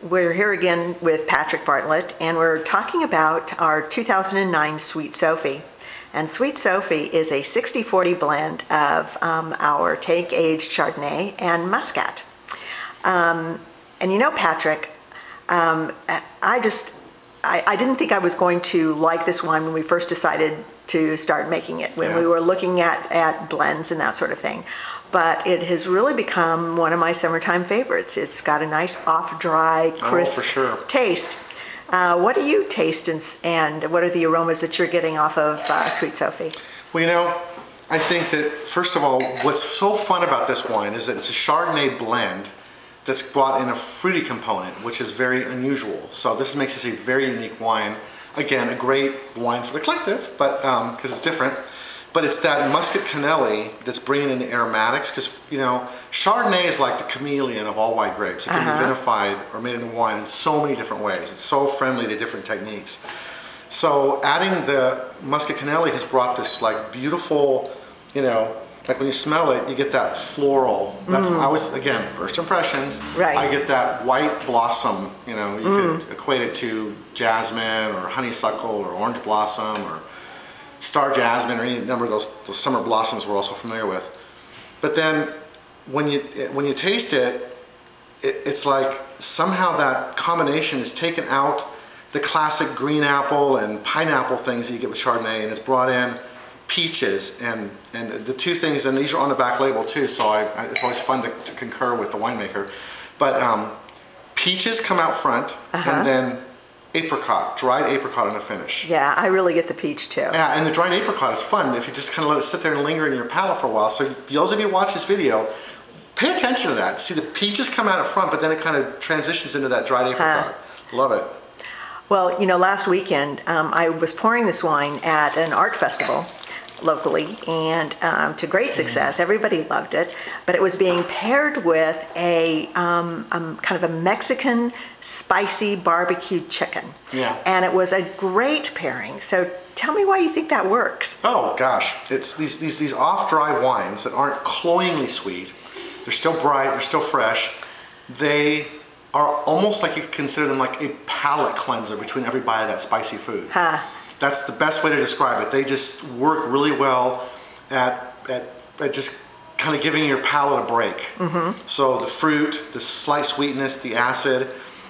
We're here again with Patrick Bartlett, and we're talking about our 2009 Sweet Sophie. And Sweet Sophie is a 60-40 blend of our tank-aged Chardonnay and Muscat. And you know, Patrick, I didn't think I was going to like this wine when we first decided to start making it, when we were looking at blends and that sort of thing. But it has really become one of my summertime favorites. It's got a nice off-dry, crisp taste. What do you taste and what are the aromas that you're getting off of Sweet Sophie? Well, you know, I think that, first of all, what's so fun about this wine is that it's a Chardonnay blend that's brought in a fruity component, which is very unusual. So this makes this a very unique wine. Again, a great wine for the collective, but because it's different. But it's that Muscat Canelli that's bringing in the aromatics, because, you know, Chardonnay is like the chameleon of all white grapes. It can be vinified or made into wine in so many different ways. It's so friendly to different techniques. So adding the Muscat Canelli has brought this like beautiful, you know, like when you smell it, you get that floral. That's I was, again, first impressions. Right. I get that white blossom, you know, you could equate it to jasmine or honeysuckle or orange blossom or star jasmine or any number of those summer blossoms we're also familiar with. But then when you taste it, it's like somehow that combination has taken out the classic green apple and pineapple things that you get with Chardonnay, and it's brought in peaches and the two things, and these are on the back label too, so it's always fun to concur with the winemaker. But peaches come out front, and then apricot, dried apricot in the finish. Yeah, I really get the peach too. Yeah, and the dried apricot is fun if you just kind of let it sit there and linger in your palate for a while. So those of you who watch this video, pay attention to that. See, the peaches come out front, but then it kind of transitions into that dried apricot. Love it. Well, you know, last weekend I was pouring this wine at an art festival locally, and to great success. Everybody loved it, but it was being paired with a kind of a Mexican spicy barbecued chicken. Yeah. And it was a great pairing. So tell me why you think that works. Oh gosh, it's these off-dry wines that aren't cloyingly sweet. They're still bright, they're still fresh. They are almost like you could consider them like a palate cleanser between every bite of that spicy food. That's the best way to describe it. They just work really well at just kind of giving your palate a break. So the fruit, the slight sweetness, the acid,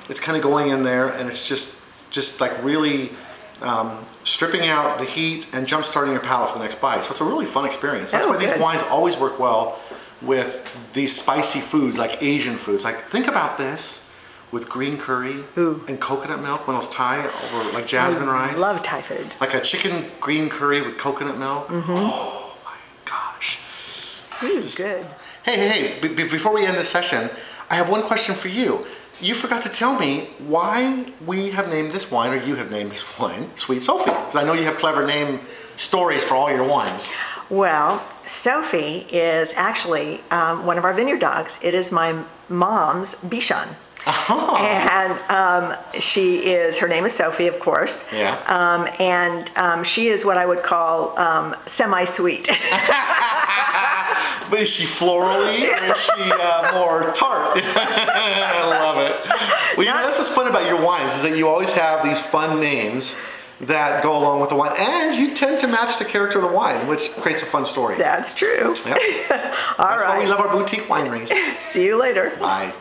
it's kind of going in there, and it's just like really stripping out the heat and jump starting your palate for the next bite. So it's a really fun experience. That's why these wines always work well with these spicy foods, like Asian foods. Like, think about this with green curry and coconut milk, one of those Thai, or like jasmine rice. Love Thai food. Like a chicken green curry with coconut milk. Oh my gosh. Good. Hey, before we end this session, I have one question for you. You forgot to tell me why we have named this wine, or you have named this wine, Sweet Sophie. Because I know you have clever name stories for all your wines. Well, Sophie is actually one of our vineyard dogs. It is my mom's Bichon. And her name is Sophie, of course. Yeah. And she is what I would call semi-sweet. But is she florally, or is she more tart? I love it. Well, you know, that's what's fun about your wines, is that you always have these fun names that go along with the wine, and you tend to match the character of the wine, which creates a fun story. That's true. Yep. That's why we love our boutique wineries. See you later. Bye.